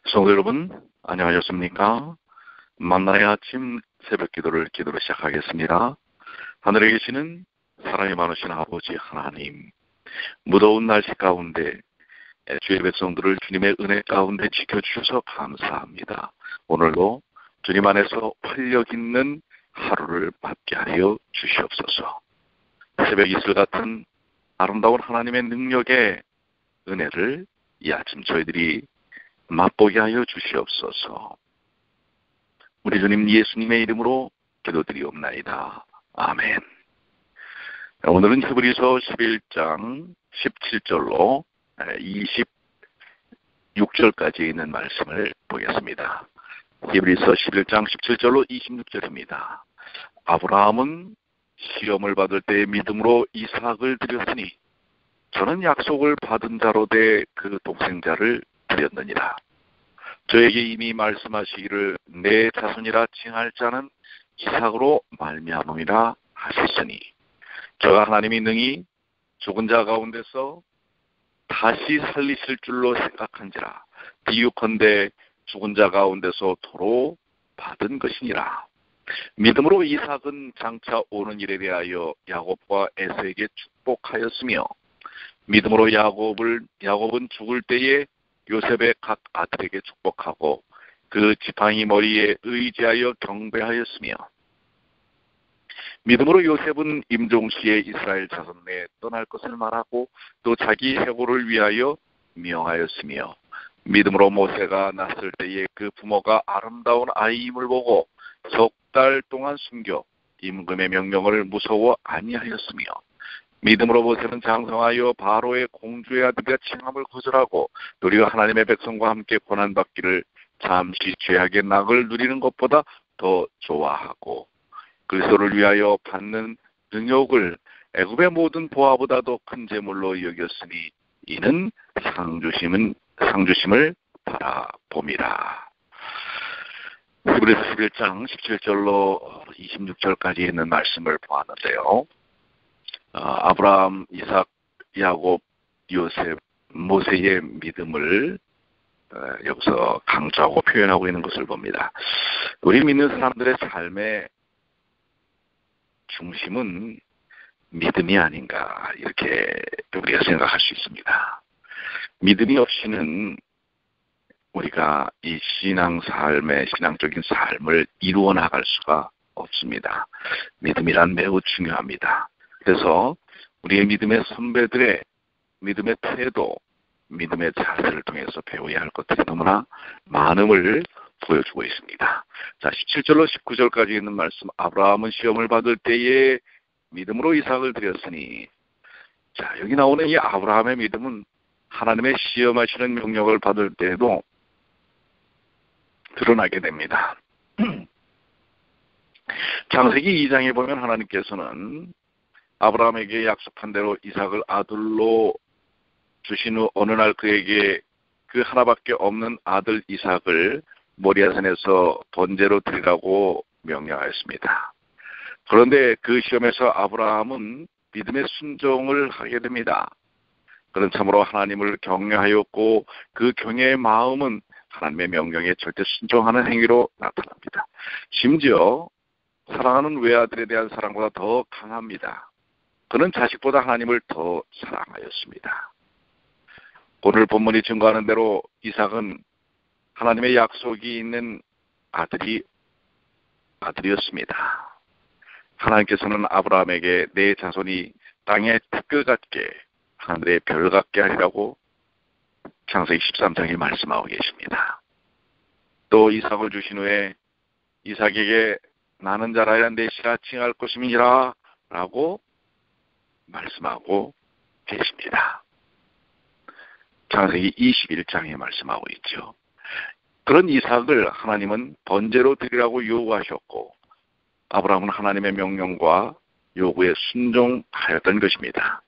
성도 여러분, 안녕하셨습니까? 만나의 아침 새벽 기도로 시작하겠습니다. 하늘에 계시는 사랑이 많으신 아버지 하나님, 무더운 날씨 가운데 주의 백성들을 주님의 은혜 가운데 지켜주셔서 감사합니다. 오늘도 주님 안에서 활력 있는 하루를 맞게 하여 주시옵소서. 새벽 이슬 같은 아름다운 하나님의 능력의 은혜를 이 아침 저희들이 맛보게 하여 주시옵소서. 우리 주님 예수님의 이름으로 기도드리옵나이다. 아멘. 오늘은 히브리서 11장 17절로 26절까지 있는 말씀을 보겠습니다. 히브리서 11장 17절로 26절입니다. 아브라함은 시험을 받을 때 믿음으로 이삭을 드렸으니 저는 약속을 받은 자로 돼 그 독생자를 드렸느니라. 저에게 이미 말씀하시기를 내 자손이라 칭할 자는 이삭으로 말미암음이라 하셨으니 저가 하나님이 능히 죽은 자 가운데서 다시 살리실 줄로 생각한지라. 비유컨대 죽은 자 가운데서 도로 받은 것이니라. 믿음으로 이삭은 장차 오는 일에 대하여 야곱과 에서에게 축복하였으며 믿음으로 야곱은 죽을 때에 요셉의 각 아들에게 축복하고 그 지팡이 머리에 의지하여 경배하였으며 믿음으로 요셉은 임종시에 이스라엘 자손 내에 떠날 것을 말하고 또 자기 해고를 위하여 명하였으며 믿음으로 모세가 났을 때에 그 부모가 아름다운 아이임을 보고 석 달 동안 숨겨 임금의 명령을 무서워 아니하였으며 믿음으로 모세는 장성하여 바로의 공주의 아들이라 칭함을 거절하고 우리가 하나님의 백성과 함께 고난받기를 잠시 죄악의 낙을 누리는 것보다 더 좋아하고 그리스도를 위하여 받는 능욕을 애굽의 모든 보화보다도 큰 재물로 여겼으니 이는 상주심을 바라봄이라. 히브리서 11장 17절로 26절까지 있는 말씀을 보았는데요. 아브라함, 이삭, 야곱, 요셉, 모세의 믿음을 여기서 강조하고 표현하고 있는 것을 봅니다. 우리 믿는 사람들의 삶의 중심은 믿음이 아닌가 이렇게 우리가 생각할 수 있습니다. 믿음이 없이는 우리가 이 신앙적인 삶을 이루어 나갈 수가 없습니다. 믿음이란 매우 중요합니다. 그래서 우리의 믿음의 선배들의 믿음의 태도, 믿음의 자세를 통해서 배워야 할 것들이 너무나 많음을 보여주고 있습니다. 자, 17절로 19절까지 있는 말씀, 아브라함은 시험을 받을 때에 믿음으로 이삭을 드렸으니, 자, 여기 나오는 이 아브라함의 믿음은 하나님의 시험하시는 명령을 받을 때에도 드러나게 됩니다. 창세기 2장에 보면 하나님께서는 아브라함에게 약속한 대로 이삭을 아들로 주신 후 어느 날 그에게 그 하나밖에 없는 아들 이삭을 모리아산에서 번제로 드리라고 명령하였습니다. 그런데 그 시험에서 아브라함은 믿음의 순종을 하게 됩니다. 그는 참으로 하나님을 경외하였고 그 경외의 마음은 하나님의 명령에 절대 순종하는 행위로 나타납니다. 심지어 사랑하는 외아들에 대한 사랑보다 더 강합니다. 그는 자식보다 하나님을 더 사랑하였습니다. 오늘 본문이 증거하는 대로 이삭은 하나님의 약속이 있는 아들이었습니다. 하나님께서는 아브라함에게 내 자손이 땅의 태끌 같게 하늘의 별 같게 하리라고 창세기 13장에 말씀하고 계십니다. 또 이삭을 주신 후에 이삭에게 나는 자라야 내 씨라 칭할 것임이니라 라고 말씀하고 계십니다. 창세기 21장에 말씀하고 있죠. 그런 이삭을 하나님은 번제로 드리라고 요구하셨고 아브라함은 하나님의 명령과 요구에 순종하였던 것입니다.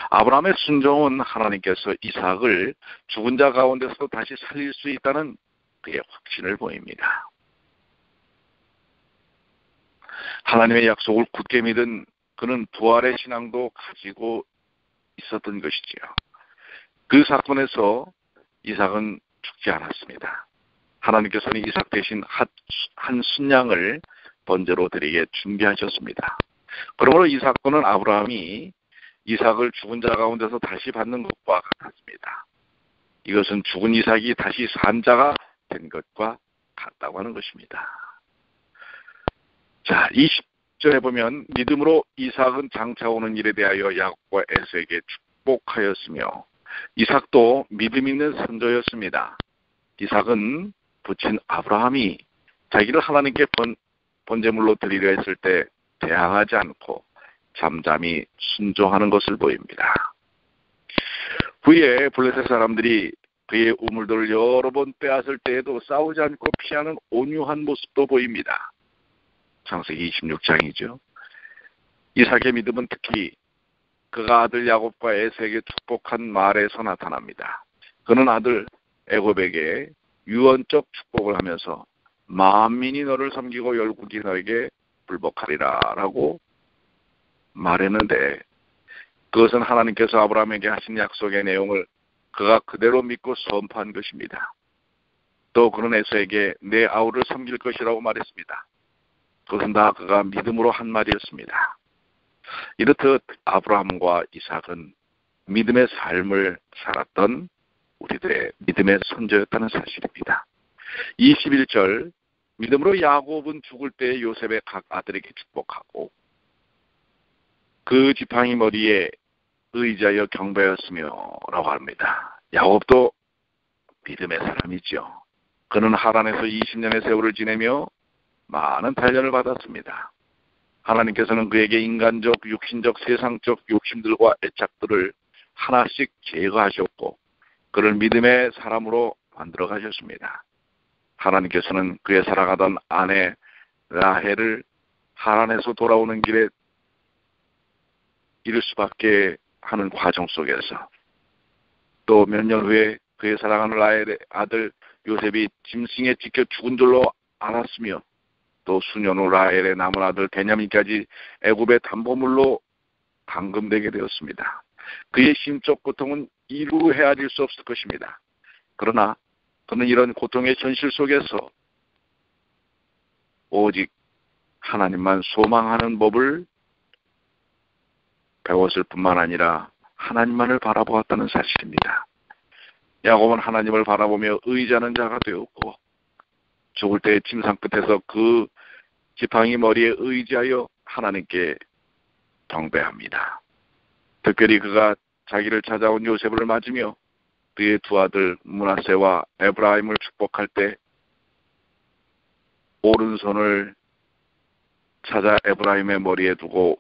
아브라함의 순종은 하나님께서 이삭을 죽은 자 가운데서 다시 살릴 수 있다는 그의 확신을 보입니다. 하나님의 약속을 굳게 믿은 그는 부활의 신앙도 가지고 있었던 것이지요. 그 사건에서 이삭은 죽지 않았습니다. 하나님께서는 이삭 대신 한 순양을 번제로 드리게 준비하셨습니다. 그러므로 이삭과는 아브라함이 이삭을 죽은 자 가운데서 다시 받는 것과 같았습니다. 이것은 죽은 이삭이 다시 산 자가 된 것과 같다고 하는 것입니다. 자, 20절에 보면 믿음으로 이삭은 장차 오는 일에 대하여 야곱과 에서에게 축복하였으며 이삭도 믿음 있는 선조였습니다. 이삭은 부친 아브라함이 자기를 하나님께 번제물로 드리려 했을 때 대항하지 않고 잠잠히 순종하는 것을 보입니다. 후에 블레셋 사람들이 그의 우물들을 여러 번 빼앗을 때에도 싸우지 않고 피하는 온유한 모습도 보입니다. 창세기 26장이죠. 이삭의 믿음은 특히 그가 아들 야곱과 에서에게 축복한 말에서 나타납니다. 그는 아들 애곱에게 유언적 축복을 하면서 만민이 너를 섬기고 열국이 너에게 불복하리라 라고 말했는데 그것은 하나님께서 아브라함에게 하신 약속의 내용을 그가 그대로 믿고 선포한 것입니다. 또 그는 에서에게 내 아우를 섬길 것이라고 말했습니다. 그것은 다 그가 믿음으로 한 말이었습니다. 이렇듯 아브라함과 이삭은 믿음의 삶을 살았던 우리들의 믿음의 선조였다는 사실입니다. 21절 믿음으로 야곱은 죽을 때 요셉의 각 아들에게 축복하고 그 지팡이 머리에 의지하여 경배하였으며 라고 합니다. 야곱도 믿음의 사람이죠. 그는 하란에서 20년의 세월을 지내며 많은 단련을 받았습니다. 하나님께서는 그에게 인간적, 육신적, 세상적 욕심들과 애착들을 하나씩 제거하셨고 그를 믿음의 사람으로 만들어 가셨습니다. 하나님께서는 그의 사랑하던 아내 라헬을 하란에서 돌아오는 길에 잃을 수밖에 하는 과정 속에서 또 몇 년 후에 그의 사랑하는 라헬의 아들 요셉이 짐승에 찢겨 죽은 줄로 알았으며 또 수년 후 라헬의 남은 아들 베냐민까지 애굽의 담보물로 감금되게 되었습니다. 그의 심적 고통은 이루 헤아릴 수 없을 것입니다. 그러나 그는 이런 고통의 현실 속에서 오직 하나님만 소망하는 법을 배웠을 뿐만 아니라 하나님만을 바라보았다는 사실입니다. 야곱은 하나님을 바라보며 의지하는 자가 되었고 죽을 때의 침상 끝에서 그 지팡이 머리에 의지하여 하나님께 경배합니다. 특별히 그가 자기를 찾아온 요셉을 맞으며 그의 두 아들 므낫세와 에브라임을 축복할 때 오른손을 찾아 에브라임의 머리에 두고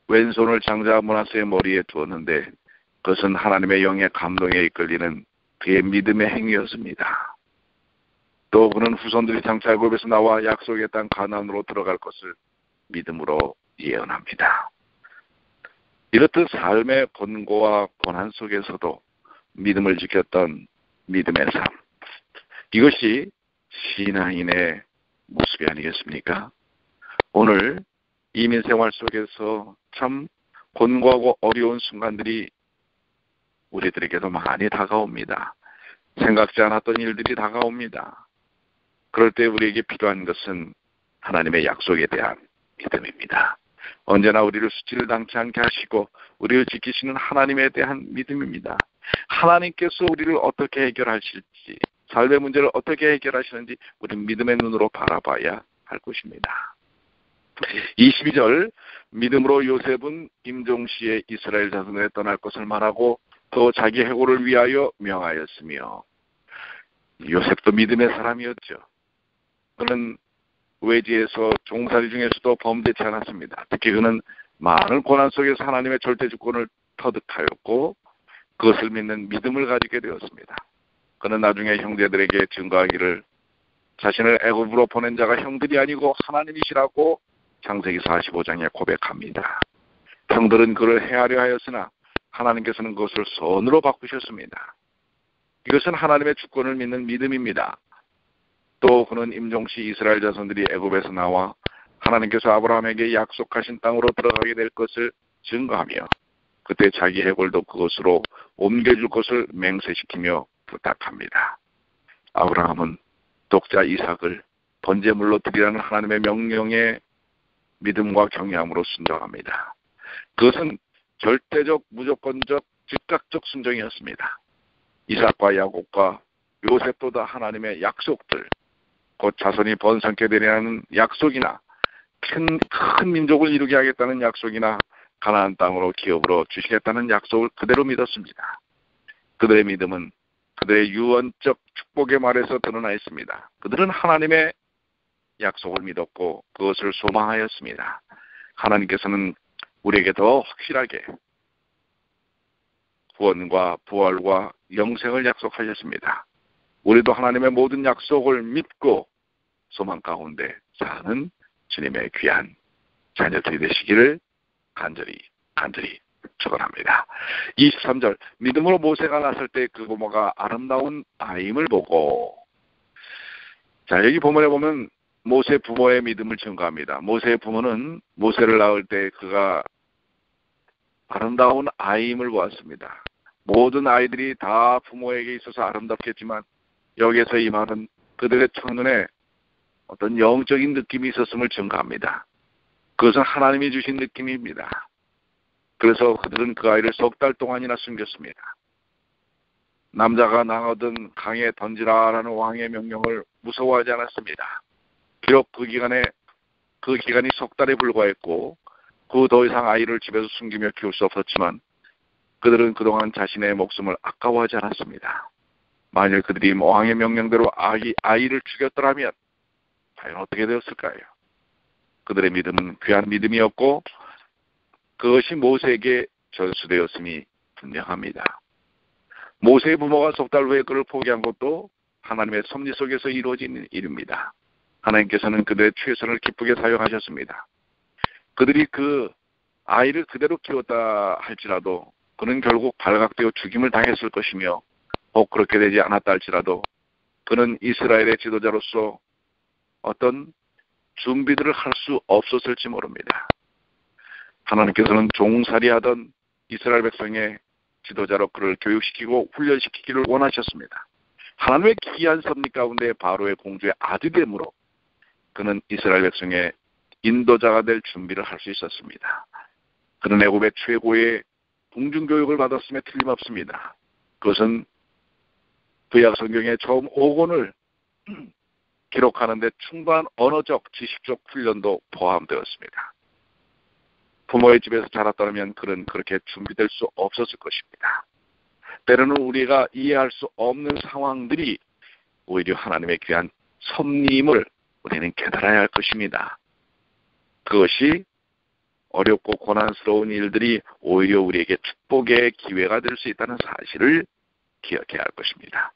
왼손을 장자 므낫세의 머리에 두었는데 그것은 하나님의 영의 감동에 이끌리는 그의 믿음의 행위였습니다. 또 그는 후손들이 장차 애굽에서 나와 약속의 땅 가나안으로 들어갈 것을 믿음으로 예언합니다. 이렇듯 삶의 권고와 고난 속에서도 믿음을 지켰던 믿음의 삶. 이것이 신앙인의 모습이 아니겠습니까? 오늘 이민 생활 속에서 참 권고하고 어려운 순간들이 우리들에게도 많이 다가옵니다. 생각지 않았던 일들이 다가옵니다. 그럴 때 우리에게 필요한 것은 하나님의 약속에 대한 믿음입니다. 언제나 우리를 수치를 당치 않게 하시고 우리를 지키시는 하나님에 대한 믿음입니다. 하나님께서 우리를 어떻게 해결하실지, 삶의 문제를 어떻게 해결하시는지 우리는 믿음의 눈으로 바라봐야 할 것입니다. 22절 믿음으로 요셉은 임종시에 이스라엘 자손에 떠날 것을 말하고 또 자기 해고를 위하여 명하였으며 요셉도 믿음의 사람이었죠. 그는 외지에서 종살이 중에서도 범죄치 않았습니다. 특히 그는 많은 고난 속에서 하나님의 절대 주권을 터득하였고 그것을 믿는 믿음을 가지게 되었습니다. 그는 나중에 형제들에게 증거하기를 자신을 애굽으로 보낸 자가 형들이 아니고 하나님이시라고 창세기 45장에 고백합니다. 형들은 그를 해하려 하였으나 하나님께서는 그것을 선으로 바꾸셨습니다. 이것은 하나님의 주권을 믿는 믿음입니다. 또 그는 임종시 이스라엘 자손들이 애굽에서 나와 하나님께서 아브라함에게 약속하신 땅으로 들어가게 될 것을 증거하며 그때 자기 해골도 그것으로 옮겨줄 것을 맹세시키며 부탁합니다. 아브라함은 독자 이삭을 번제물로 드리라는 하나님의 명령에 믿음과 경외함으로 순종합니다. 그것은 절대적, 무조건적, 즉각적 순종이었습니다. 이삭과 야곱과 요셉도 다 하나님의 약속들, 곧 자손이 번성케 되리라는 약속이나 큰 민족을 이루게 하겠다는 약속이나 가나안 땅으로 기업으로 주시겠다는 약속을 그대로 믿었습니다. 그들의 믿음은 그들의 유언적 축복의 말에서 드러나 있습니다. 그들은 하나님의 약속을 믿었고 그것을 소망하였습니다. 하나님께서는 우리에게 더 확실하게 구원과 부활과 영생을 약속하셨습니다. 우리도 하나님의 모든 약속을 믿고 소망 가운데 사는 주님의 귀한 자녀들이 되시기를 간절히 축원합니다. 23절, 믿음으로 모세가 났을 때 그 부모가 아름다운 아임을 보고, 자, 여기 본문에 보면 모세 부모의 믿음을 증거합니다. 모세의 부모는 모세를 낳을 때 그가 아름다운 아임을 보았습니다. 모든 아이들이 다 부모에게 있어서 아름답겠지만 여기에서 이 말은 그들의 첫눈에 어떤 영적인 느낌이 있었음을 증거합니다. 그것은 하나님이 주신 느낌입니다. 그래서 그들은 그 아이를 석 달 동안이나 숨겼습니다. 남자가 낳거든 강에 던지라라는 왕의 명령을 무서워하지 않았습니다. 비록 그 기간이 석 달에 불과했고 그 더 이상 아이를 집에서 숨기며 키울 수 없었지만 그들은 그동안 자신의 목숨을 아까워하지 않았습니다. 만일 그들이 왕의 명령대로 아이를 죽였더라면 과연 어떻게 되었을까요? 그들의 믿음은 귀한 믿음이었고 그것이 모세에게 전수되었음이 분명합니다. 모세의 부모가 석 달 후에 그를 포기한 것도 하나님의 섭리 속에서 이루어진 일입니다. 하나님께서는 그들의 최선을 기쁘게 사용하셨습니다. 그들이 그 아이를 그대로 키웠다 할지라도 그는 결국 발각되어 죽임을 당했을 것이며 혹 그렇게 되지 않았다 할지라도 그는 이스라엘의 지도자로서 어떤 준비들을 할 수 없었을지 모릅니다. 하나님께서는 종살이하던 이스라엘 백성의 지도자로 그를 교육시키고 훈련시키기를 원하셨습니다. 하나님의 기이한 섭리 가운데 바로의 공주의 아들됨으로 그는 이스라엘 백성의 인도자가 될 준비를 할 수 있었습니다. 그는 애굽의 최고의 공중교육을 받았음에 틀림없습니다. 그것은 구약 성경의 처음 5권을 기록하는 데 충분한 언어적, 지식적 훈련도 포함되었습니다. 부모의 집에서 자랐다면 그는 그렇게 준비될 수 없었을 것입니다. 때로는 우리가 이해할 수 없는 상황들이 오히려 하나님의 귀한 섭리임을 우리는 깨달아야 할 것입니다. 그것이 어렵고 고난스러운 일들이 오히려 우리에게 축복의 기회가 될 수 있다는 사실을 기억해야 할 것입니다.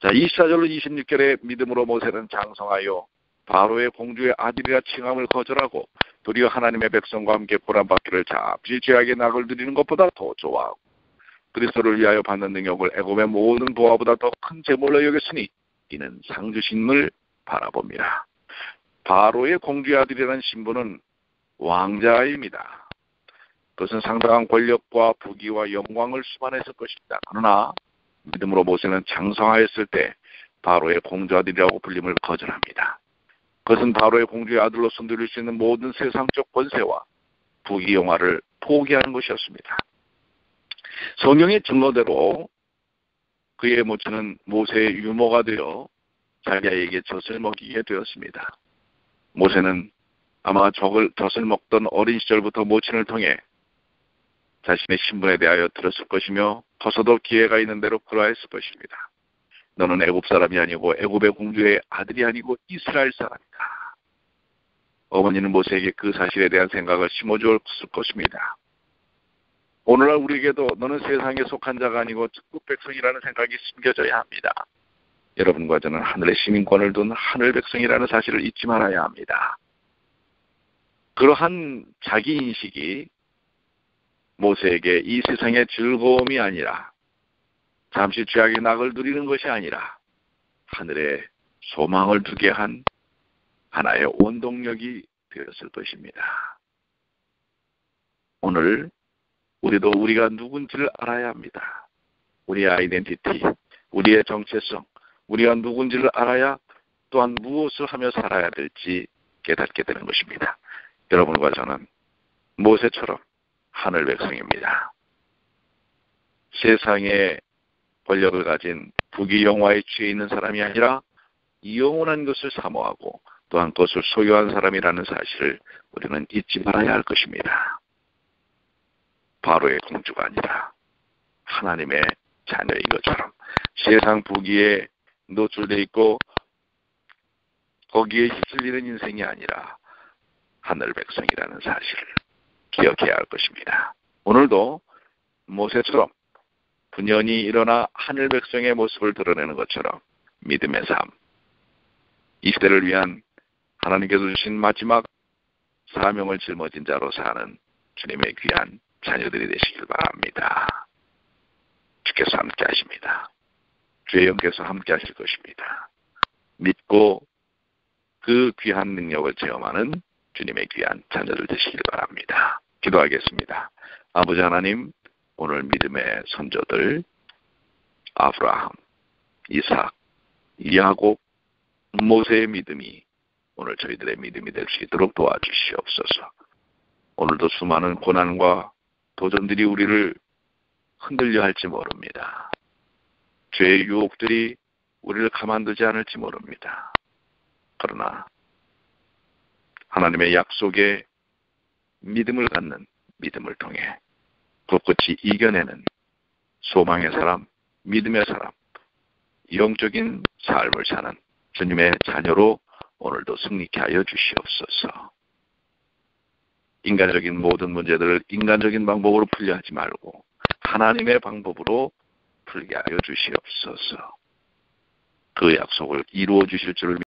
자, 24절로 26절에 믿음으로 모세는 장성하여 바로의 공주의 아들이라 칭함을 거절하고 도리어 하나님의 백성과 함께 고난받기를 잠시 죄악의 낙을 드리는 것보다 더 좋아하고 그리스도를 위하여 받는 능력을 애굽의 모든 보화보다 더 큰 재물로 여겼으니 이는 상 주심을 바라봅니다. 바로의 공주의 아들이라는 신분은 왕자입니다. 그것은 상당한 권력과 부귀와 영광을 수반했을 것입니다. 그러나 믿음으로 모세는 장성하였을 때 바로의 공주 아들이라고 불림을 거절합니다. 그것은 바로의 공주의 아들로서 누릴 수 있는 모든 세상적 권세와 부귀 영화를 포기하는 것이었습니다. 성경의 증거대로 그의 모친은 모세의 유모가 되어 자기 아이에게 젖을 먹이게 되었습니다. 모세는 아마 젖을 먹던 어린 시절부터 모친을 통해 자신의 신분에 대하여 들었을 것이며 커서도 기회가 있는 대로 그러했을 것입니다. 너는 애굽 사람이 아니고 애굽의 공주의 아들이 아니고 이스라엘 사람이다. 어머니는 모세에게 그 사실에 대한 생각을 심어주었을 것입니다. 오늘날 우리에게도 너는 세상에 속한 자가 아니고 특급 백성이라는 생각이 심겨져야 합니다. 여러분과 저는 하늘의 시민권을 둔 하늘 백성이라는 사실을 잊지 말아야 합니다. 그러한 자기인식이 모세에게 이 세상의 즐거움이 아니라 잠시 죄악의 낙을 누리는 것이 아니라 하늘에 소망을 두게 한 하나의 원동력이 되었을 것입니다. 오늘 우리도 우리가 누군지를 알아야 합니다. 우리의 아이덴티티, 우리의 정체성, 우리가 누군지를 알아야 또한 무엇을 하며 살아야 될지 깨닫게 되는 것입니다. 여러분과 저는 모세처럼 하늘 백성입니다. 세상의 권력을 가진 부귀영화에 취해 있는 사람이 아니라 영원한 것을 사모하고 또한 그것을 소유한 사람이라는 사실을 우리는 잊지 말아야 할 것입니다. 바로의 공주가 아니라 하나님의 자녀인 것처럼 세상 부귀에 노출되어 있고 거기에 휩쓸리는 인생이 아니라 하늘 백성이라는 사실을 기억해야 할 것입니다. 오늘도 모세처럼 분연히 일어나 하늘 백성의 모습을 드러내는 것처럼 믿음의 삶, 이 시대를 위한 하나님께서 주신 마지막 사명을 짊어진 자로 사는 주님의 귀한 자녀들이 되시길 바랍니다. 주께서 함께 하십니다. 주의 영께서 함께 하실 것입니다. 믿고 그 귀한 능력을 체험하는 주님의 귀한 자녀들 되시길 바랍니다. 기도하겠습니다. 아버지 하나님, 오늘 믿음의 선조들 아브라함, 이삭, 야곱, 모세의 믿음이 오늘 저희들의 믿음이 될 수 있도록 도와주시옵소서. 오늘도 수많은 고난과 도전들이 우리를 흔들려 할지 모릅니다. 죄의 유혹들이 우리를 가만두지 않을지 모릅니다. 그러나 하나님의 약속에 믿음을 갖는 믿음을 통해 꿋꿋이 이겨내는 소망의 사람, 믿음의 사람, 영적인 삶을 사는 주님의 자녀로 오늘도 승리케 하여 주시옵소서. 인간적인 모든 문제들을 인간적인 방법으로 풀려 하지 말고 하나님의 방법으로 풀게 하여 주시옵소서. 그 약속을 이루어 주실 줄을